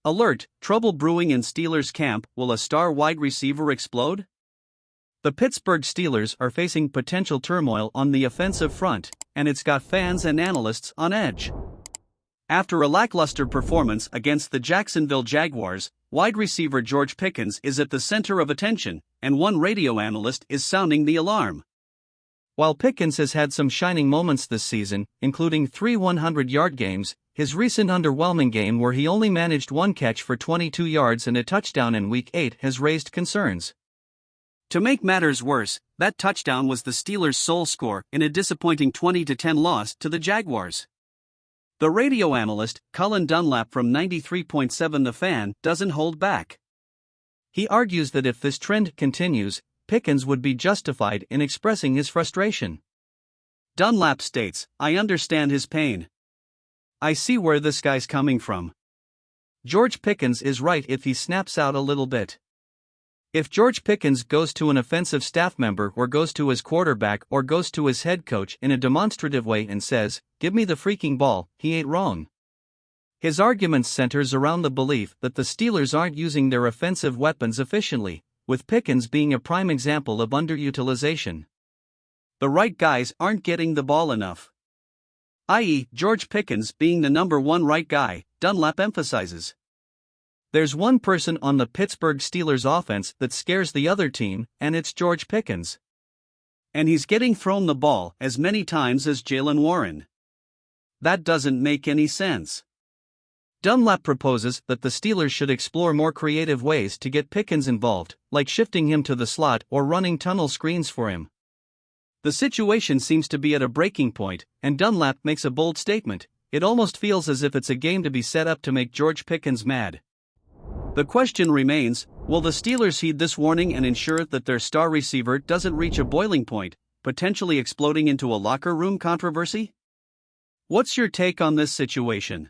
Alert, trouble brewing in Steelers camp. Will a star wide receiver explode? The Pittsburgh Steelers are facing potential turmoil on the offensive front, and it's got fans and analysts on edge. After a lackluster performance against the Jacksonville Jaguars, wide receiver George Pickens is at the center of attention, and one radio analyst is sounding the alarm. While Pickens has had some shining moments this season, including 3 100-yard games, his recent underwhelming game where he only managed one catch for 22 yards and a touchdown in Week 8 has raised concerns. To make matters worse, that touchdown was the Steelers' sole score in a disappointing 20-10 loss to the Jaguars. The radio analyst, Cullen Dunlap from 93.7 The Fan, doesn't hold back. He argues that if this trend continues, Pickens would be justified in expressing his frustration. Dunlap states, "I understand his pain. I see where this guy's coming from. George Pickens is right if he snaps out a little bit. If George Pickens goes to an offensive staff member or goes to his quarterback or goes to his head coach in a demonstrative way and says, 'Give me the freaking ball,' he ain't wrong." His argument centers around the belief that the Steelers aren't using their offensive weapons efficiently, with Pickens being a prime example of underutilization. The right guys aren't getting the ball enough. I.e., George Pickens being the number one right guy, Dunlap emphasizes. There's one person on the Pittsburgh Steelers offense that scares the other team, and it's George Pickens. And he's getting thrown the ball as many times as Jaylen Warren. That doesn't make any sense. Dunlap proposes that the Steelers should explore more creative ways to get Pickens involved, like shifting him to the slot or running tunnel screens for him. The situation seems to be at a breaking point, and Dunlap makes a bold statement. It almost feels as if it's a game to be set up to make George Pickens mad. The question remains, will the Steelers heed this warning and ensure that their star receiver doesn't reach a boiling point, potentially exploding into a locker room controversy? What's your take on this situation?